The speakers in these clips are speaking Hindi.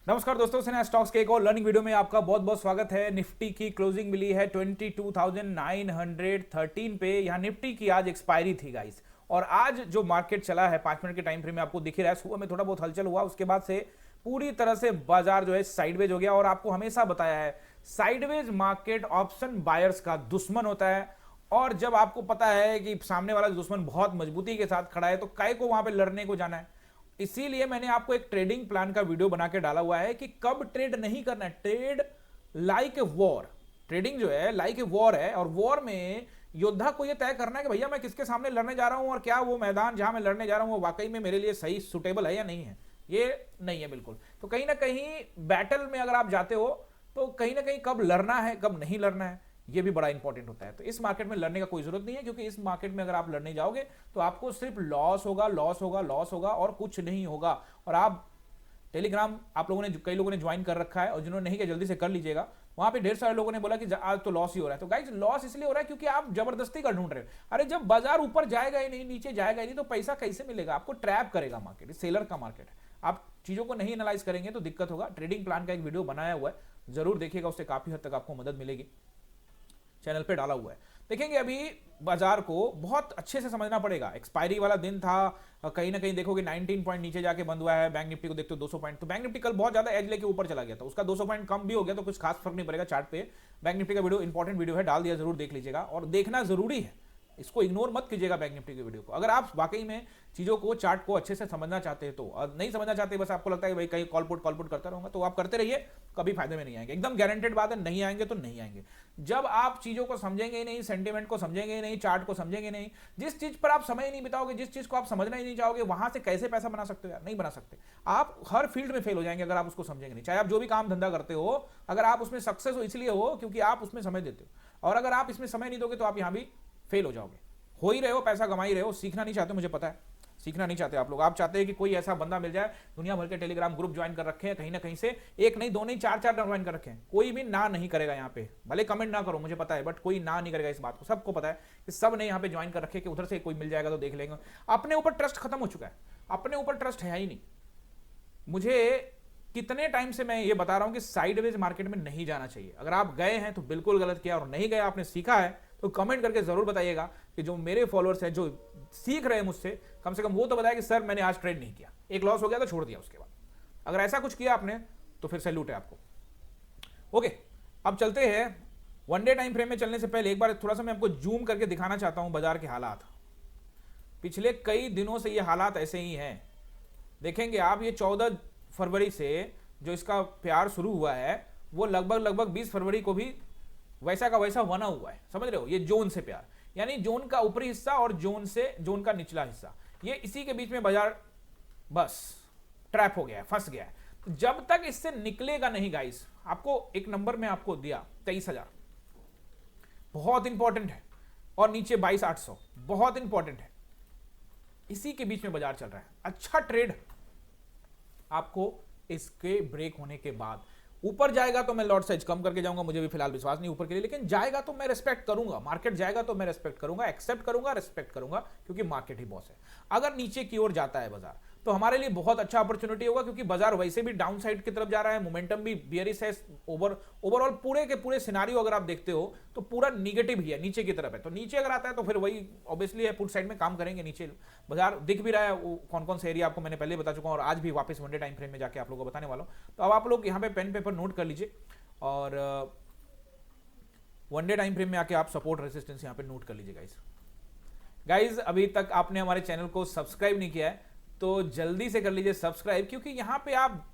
नमस्कार दोस्तों, सेना स्टॉक्स के एक और लर्निंग वीडियो में आपका बहुत बहुत स्वागत है। निफ्टी की क्लोजिंग मिली है 22,913 पे। यहाँ निफ्टी की आज एक्सपायरी थी गाइस, और आज जो मार्केट चला है 5 मिनट के टाइम फ्रेम में आपको दिख ही रहा है। सुबह में थोड़ा बहुत हलचल हुआ, उसके बाद से पूरी तरह से बाजार जो है साइडवेज हो गया। और आपको हमेशा बताया है, साइडवेज मार्केट ऑप्शन बायर्स का दुश्मन होता है। और जब आपको पता है कि सामने वाला दुश्मन बहुत मजबूती के साथ खड़ा है, तो काय को वहां पे लड़ने को जाना है। इसीलिए मैंने आपको एक ट्रेडिंग प्लान का वीडियो बना के डाला हुआ है कि कब ट्रेड नहीं करना है। Trade like a war, trading जो है लाइक ए वॉर है। और वॉर में योद्धा को यह तय करना है कि भैया मैं किसके सामने लड़ने जा रहा हूं, और क्या वो मैदान जहां मैं लड़ने जा रहा हूं वो वाकई में मेरे लिए सही सुटेबल है या नहीं है। ये नहीं है बिल्कुल। तो कहीं ना कहीं बैटल में अगर आप जाते हो तो कहीं ना कहीं कब लड़ना है कब नहीं लड़ना है ये भी बड़ा इंपॉर्टेंट होता है। तो इस मार्केट में लड़ने का कोई जरूरत नहीं है, क्योंकि इस मार्केट में अगर आप लड़ने जाओगे तो आपको सिर्फ लॉस होगा, लॉस होगा, लॉस होगा और कुछ नहीं होगा। और आप टेलीग्राम आप लोगों ने कई लोगों ने ज्वाइन कर रखा है, और जिन्होंने नहीं किया जल्दी से कर लीजिएगा। वहां पे ढेर सारे लोगों ने बोला कि आज तो लॉस ही हो रहा है। तो गाइस, लॉस इसलिए हो रहा है क्योंकि आप जबरदस्ती का ढूंढ रहे हो। अरे जब बाजार ऊपर जाएगा ही नहीं, नीचे जाएगा ही नहीं, तो पैसा कैसे मिलेगा? आपको ट्रैप करेगा मार्केट, सेलर का मार्केट है। आप चीजों को नहीं एनालाइज करेंगे तो दिक्कत होगा। ट्रेडिंग प्लान का एक वीडियो बनाया हुआ है, जरूर देखिएगा, उससे काफी हद तक आपको मदद मिलेगी। चैनल पे डाला हुआ है, देखेंगे। अभी बाजार को बहुत अच्छे से समझना पड़ेगा। एक्सपायरी वाला दिन था, कहीं ना कहीं देखोगे 19 पॉइंट नीचे जाके बंद हुआ है। बैंक निफ्टी को देखते हो 200 पॉइंट, तो बैंक निफ्टी कल बहुत ज्यादा एज लेके ऊपर चला गया था, उसका 200 पॉइंट कम भी हो गया तो कुछ खास फर्क नहीं पड़ेगा चार्ट पे। बैंक निफ्टी का वीडियो इंपॉर्टेंट वीडियो है, डाल दिया, जरूर देख लीजिएगा। और देखना जरूरी है, इसको इग्नोर मत कीजिएगा बैंक निफ्टी के वीडियो को। अगर आप वाकई में चीजों को, चार्ट को अच्छे से समझना चाहते हैं, तो नहीं समझना चाहते, बस आपको लगता है कि भाई कहीं कॉलपुट करता रहूंगा, तो आप करते रहिए, कभी फायदे में नहीं आएंगे। एकदम गारंटेड बात है, नहीं आएंगे तो नहीं आएंगे। जब आप चीजों को समझेंगे ही नहीं, सेंटीमेंट को समझेंगे ही नहीं, चार्ट को समझेंगे नहीं, जिस चीज पर आप समय ही नहीं बिताओगे, जिस चीज को आप समझना ही नहीं चाहोगे, वहां से कैसे पैसा बना सकते हो यार? नहीं बना सकते। आप हर फील्ड में फेल हो जाएंगे अगर आप उसको समझेंगे नहीं। चाहे आप जो भी काम धंधा करते हो, अगर आप उसमें सक्सेस हो इसलिए हो क्योंकि आप उसमें समय देते हो, और अगर आप इसमें समय नहीं दोगे तो आप यहां भी फेल हो जाओगे। हो ही रहे हो, पैसा कमा ही रहे हो, सीखना नहीं चाहते, मुझे पता है, सीखना नहीं चाहते आप लोग। आप चाहते हैं कि कोई ऐसा बंदा मिल जाए, दुनिया भर के टेलीग्राम ग्रुप ज्वाइन कर रखे हैं कहीं ना कहीं से, एक नहीं, दो नहीं, चार चार ज्वाइन कर रखे हैं। कोई भी ना नहीं करेगा यहाँ पे, भले कमेंट ना करो, मुझे पता है, बट कोई ना नहीं करेगा इस बात को। सबको पता है कि सब ने यहाँ पे ज्वाइन कर रखे कि उधर से कोई मिल जाएगा तो देख लेंगे। अपने ऊपर ट्रस्ट खत्म हो चुका है, अपने ऊपर ट्रस्ट है ही नहीं। मुझे कितने टाइम से मैं ये बता रहा हूं कि साइडवेज मार्केट में नहीं जाना चाहिए। अगर आप गए हैं तो बिल्कुल गलत किया, और नहीं गए, आपने सीखा है, तो कमेंट करके जरूर बताइएगा कि जो मेरे फॉलोअर्स हैं, जो सीख रहे हैं मुझसे, कम से कम वो तो बताया कि सर मैंने आज ट्रेड नहीं किया, एक लॉस हो गया तो छोड़ दिया उसके बाद। अगर ऐसा कुछ किया आपने तो फिर सैल्यूट है आपको। ओके, अब चलते हैं। वन डे टाइम फ्रेम में चलने से पहले एक बार थोड़ा सा मैं आपको जूम करके दिखाना चाहता हूं बाजार के हालात। पिछले कई दिनों से ये हालात ऐसे ही हैं। देखेंगे आप, ये 14 फरवरी से जो इसका प्यार शुरू हुआ है, वो लगभग 20 फरवरी को भी वैसा का वैसा बना हुआ है। समझ रहे हो? ये जोन से प्यार, यानी जोन का ऊपरी हिस्सा और जोन का निचला हिस्सा, ये इसी के बीच में बाजार बस ट्रैप हो गया है, फंस गया है। तो जब तक इससे निकलेगा नहीं गाइस, आपको एक नंबर में आपको दिया 23,000, बहुत इंपॉर्टेंट है, और नीचे 22,800, बहुत इंपॉर्टेंट है। इसी के बीच में बाजार चल रहा है। अच्छा ट्रेड आपको इसके ब्रेक होने के बाद, ऊपर जाएगा तो मैं लॉट साइज कम करके जाऊंगा, मुझे भी फिलहाल विश्वास नहीं ऊपर के लिए, लेकिन जाएगा तो मैं रेस्पेक्ट करूंगा। मार्केट जाएगा तो मैं रेस्पेक्ट करूंगा, एक्सेप्ट करूंगा, रेस्पेक्ट करूंगा, क्योंकि मार्केट ही बॉस है। अगर नीचे की ओर जाता है बाजार तो हमारे लिए बहुत अच्छा अपॉर्चुनिटी होगा, क्योंकि बाजार वैसे भी डाउन साइड की तरफ जा रहा है, मोमेंटम भी बियरिश है। ओवरऑल पूरे के पूरे सिनारियो अगर आप देखते हो तो पूरा निगेटिव ही है, नीचे की तरफ है। तो नीचे अगर आता है तो फिर वही ऑब्वियसली है, पुट साइड में काम करेंगे। नीचे बाजार दिख भी रहा है, वो कौन कौन से एरिया आपको मैंने पहले बता चुका हूं, और आज भी वापस वन डे टाइम फ्रेम में जाके आप लोगों को बताने वाला हूं। तो अब आप लोग यहाँ पे पेन पेपर नोट कर लीजिए, और वन डे टाइम फ्रेम में आके आप सपोर्ट रेसिस्टेंस यहाँ पे नोट कर लीजिए गाइज। अभी तक आपने हमारे चैनल को सब्सक्राइब नहीं किया है तो जल्दी से कर लीजिए सब्सक्राइब, क्योंकि यहां पे आप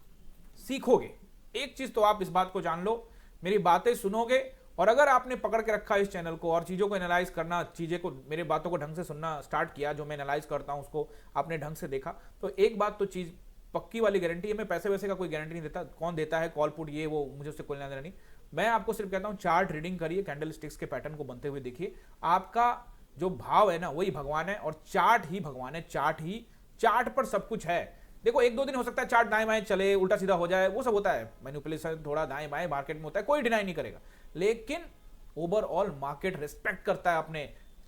सीखोगे एक चीज। तो आप इस बात को जान लो, मेरी बातें सुनोगे, और अगर आपने पकड़ के रखा इस चैनल को और चीजों को एनालाइज करना, चीजें को, मेरे बातों को ढंग से सुनना स्टार्ट किया, जो मैं एनालाइज करता हूं उसको आपने ढंग से देखा, तो एक बात तो चीज पक्की वाली गारंटी है। मैं पैसे वैसे का कोई गारंटी नहीं देता, कौन देता है कॉल पुट ये वो, मुझे उससे कोई लेना देना नहीं। मैं आपको सिर्फ कहता हूं चार्ट रीडिंग करिए, कैंडल स्टिक्स के पैटर्न को बनते हुए देखिए। आपका जो भाव है ना, वही भगवान है, और चार्ट ही भगवान है। चार्ट पर सब कुछ है। देखो, एक दो दिन हो सकता है चार्ट दाएं बाएं चले, उल्टा सीधा हो जाए, वो सब होता है, मैनिपुलेशन थोड़ा दाएं बाएं मार्केट में होता है, कोई डिनाई नहीं करेगा, लेकिन ओवरऑल मार्केट रिस्पेक्ट करता है अपने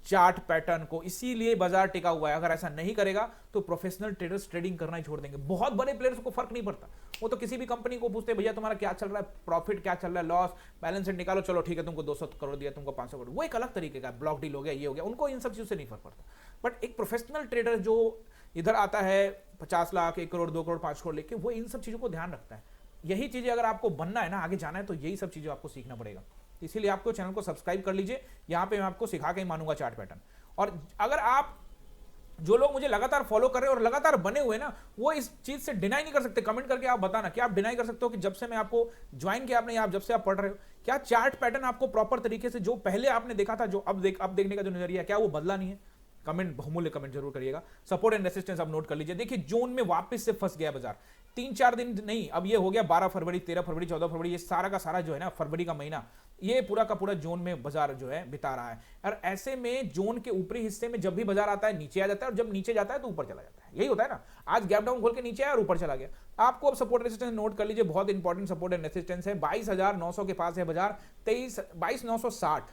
चार्ट पैटर्न को, इसीलिए बाजार टिका हुआ है। अगर ऐसा नहीं करेगा तो प्रोफेशनल ट्रेडर्स ट्रेडिंग करना ही छोड़ देंगे। बहुत बड़े प्लेयर्स को फर्क नहीं पड़ता, वो तो किसी भी कंपनी को पूछते भैया तुम्हारा क्या चल रहा है, प्रॉफिट क्या चल रहा है, लॉस, बैलेंस शीट निकालो, चलो ठीक है तुमको 200 करोड़ दिया, तुमको 500 करोड़, वो एक अलग तरीके का ब्लॉक डील हो गया, ये हो गया, उनको इन सब चीजों से नहीं फर्क पड़ता। बट एक प्रोफेशनल ट्रेडर जो इधर आता है 50 लाख, 1 करोड़, 2 करोड़, 5 करोड़ लेके, वो इन सब चीजों को ध्यान रखता है। यही चीजें अगर आपको बनना है ना, आगे जाना है, तो यही सब चीजें आपको सीखना पड़ेगा। इसीलिए आपको चैनल को सब्सक्राइब कर लीजिए, यहां पे मैं आपको सिखा के ही मानूंगा चार्ट पैटर्न। और अगर आप जो लोग मुझे लगातार फॉलो कर रहे हैं और लगातार बने हुए ना, वो इस चीज से डिनाई नहीं कर सकते। कमेंट करके आप बताना कि आप डिनाई कर सकते हो कि जब से मैं आपको ज्वाइन किया आपने, आप जब से आप पढ़ रहे हो, क्या चार्ट पैटर्न आपको प्रॉपर तरीके से जो पहले आपने देखा था, जो अब देखने का जो नजरिया है, क्या वो बदला नहीं है? कमेंट, बहुमूल्य कमेंट जरूर करिएगा। सपोर्ट एंड रेसिस्टेंस आप नोट कर लीजिए। देखिए जोन में वापस से फंस गया बाजार, 3-4 दिन नहीं, अब ये हो गया 12 फरवरी, 13 फरवरी, 14 फरवरी, ये सारा का सारा जो है ना, फरवरी का महीना, ये पूरा का पूरा जोन में बाजार जो है बिता रहा है। और ऐसे में जोन के ऊपरी हिस्से में जब भी बाजार आता है नीचे आ जाता है, और जब नीचे जाता है तो ऊपर चला जाता है। यही होता है ना, आज गैप डाउन खोल के नीचे आया और ऊपर चला गया। आपको अब सपोर्ट रेसिस्टेंस नोट कर लीजिए, बहुत इंपॉर्टेंट सपोर्ट एंड रेसिस्टेंस है। 22,900 के पास है बाजार, 22,960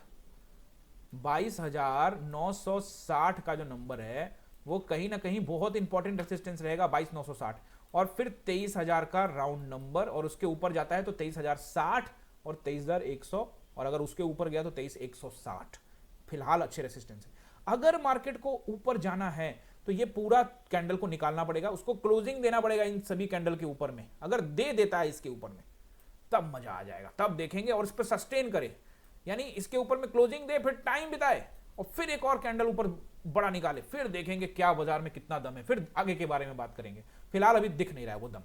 22,960 का जो नंबर है वो कहीं ना कहीं बहुत इंपॉर्टेंट रेसिस्टेंस रहेगा, 22,960। और फिर 23,000 का राउंड नंबर, और उसके ऊपर जाता है तो 23,060 और 23,100, और अगर उसके ऊपर गया तो 23,160 फिलहाल अच्छे रेसिस्टेंस है। अगर मार्केट को ऊपर जाना है तो ये पूरा कैंडल को निकालना पड़ेगा, उसको क्लोजिंग देना पड़ेगा इन सभी कैंडल के ऊपर में। अगर दे देता है इसके ऊपर में तब मजा आ जाएगा, तब देखेंगे। और इस पर सस्टेन करे, यानी इसके ऊपर में क्लोजिंग दे, फिर टाइम बिताए, और फिर एक और कैंडल ऊपर बड़ा निकाले, फिर देखेंगे क्या बाजार में कितना दम है, फिर आगे के बारे में बात करेंगे। फिलहाल अभी दिख नहीं रहा है वो दम।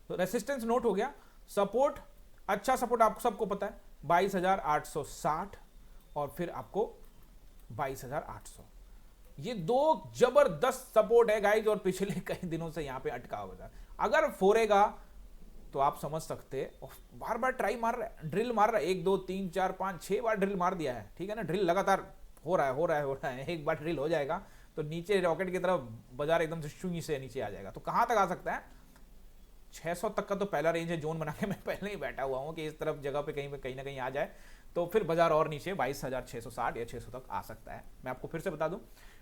तो रेसिस्टेंस नोट हो गया, सपोर्ट, अच्छा सपोर्ट आपको सबको पता है 22,860, और फिर आपको 22,800। ये दो जबरदस्त सपोर्ट है गाइस, और पिछले कई दिनों से यहां पे अटका हुआ था। अगर फोड़ेगा तो आप समझ सकते, बार बार ट्राई मार रहा है, ड्रिल मार रहा है, 1 2 3 4 5 6 बार ड्रिल मार दिया है, ठीक है ना। ड्रिल लगातार हो रहा है। एक बार ड्रिल हो जाएगा तो नीचे रॉकेट की तरफ बाजार एकदम से शून्य से नीचे आ जाएगा। तो कहां तक आ सकता है? 600 तक का तो पहला रेंज है, जोन बना के मैं पहले ही बैठा हुआ हूं कि इस तरफ जगह पे कहीं ना कहीं आ जाए, तो फिर बाजार और नीचे 22,660 या 600 तक आ सकता है। मैं आपको फिर से बता दूं,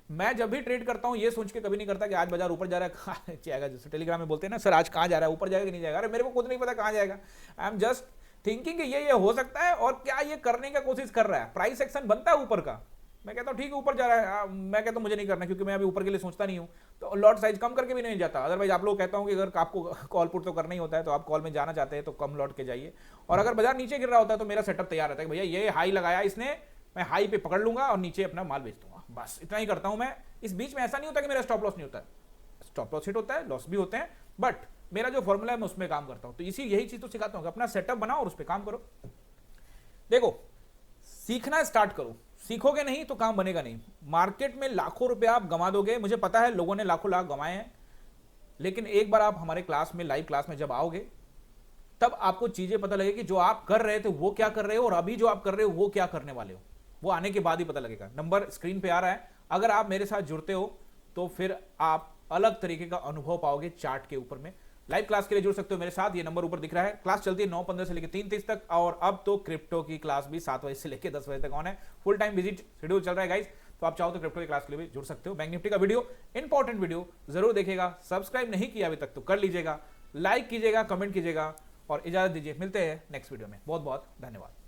मैं जब भी ट्रेड करता हूं ये सोच के कभी नहीं करता कि आज बाजार ऊपर जा रहा है, कहां जाएगा। जैसे टेलीग्राम में बोलते हैं ना, सर आज कहां जा रहा है, ऊपर जाएगा कि नहीं जाएगा। अरे मेरे को खुद नहीं पता कहां जाएगा, आई एम जस्ट थिंकिंग कि ये हो सकता है, और क्या ये करने का कोशिश कर रहा है। प्राइस एक्शन बनता है ऊपर का, मैं कहता हूं ठीक है ऊपर जा रहा है, मैं कहता हूं मुझे नहीं करना, क्योंकि मैं अभी ऊपर के लिए सोचता नहीं हूं, तो लॉट साइज कम करके भी नहीं जाता। अदरवाइज आप लोग कहता हूं कि अगर आपको कॉल पुट तो करना ही होता है, तो आप कॉल में जाना चाहते हैं तो कम लॉट के जाइए। और अगर बाजार नीचे गिर रहा होता है तो मेरा सेटअप तैयार रहता है कि भैया ये हाई लगाया इसने, मैं हाई पे पकड़ लूंगा और नीचे अपना माल बेच दूंगा, बस इतना ही करता हूं मैं। इस बीच में ऐसा नहीं होता कि मेरा स्टॉप लॉस नहीं होता है, स्टॉप लॉस हिट होता है, लॉस भी होते हैं, बट मेरा जो फॉर्मूला है मैं उसमें काम करता हूं। तो यही चीज तो सिखाता हूं कि अपना सेटअप बनाओ और उस पर काम करो। देखो, सीखना स्टार्ट करो, सीखोगे नहीं तो काम बनेगा नहीं। मार्केट में लाखों रुपए आप गंवा दोगे, मुझे पता है लोगों ने लाखों लाख गंवाए हैं, लेकिन एक बार आप हमारे क्लास में, लाइव क्लास में जब आओगे, तब आपको चीजें पता लगेगी। जो आप कर रहे थे वो क्या कर रहे हो, और अभी जो आप कर रहे हो वो क्या करने वाले हो, वो आने के बाद ही पता लगेगा। नंबर स्क्रीन पे आ रहा है, अगर आप मेरे साथ जुड़ते हो तो फिर आप अलग तरीके का अनुभव पाओगे चार्ट के ऊपर में। लाइव क्लास के लिए जुड़ सकते हो मेरे साथ, ये नंबर ऊपर दिख रहा है। क्लास चलती है 9:15 से लेकर 3:30 तक, और अब तो क्रिप्टो की क्लास भी 7 बजे से लेकर 10 बजे तक ऑन है। फुल टाइम विजिट शेड्यूल चल रहा है गाइस, तो आप चाहो तो क्रिप्टो की क्लास के लिए भी जुड़ सकते हो। बैंक निफ्टी का वीडियो, इंपॉर्टेंट वीडियो जरूर देखिएगा, सब्सक्राइब नहीं किया अभी तक तो कर लीजिएगा, लाइक कीजिएगा, कमेंट कीजिएगा, और इजाजत दीजिए। मिलते हैं नेक्स्ट वीडियो में, बहुत बहुत धन्यवाद।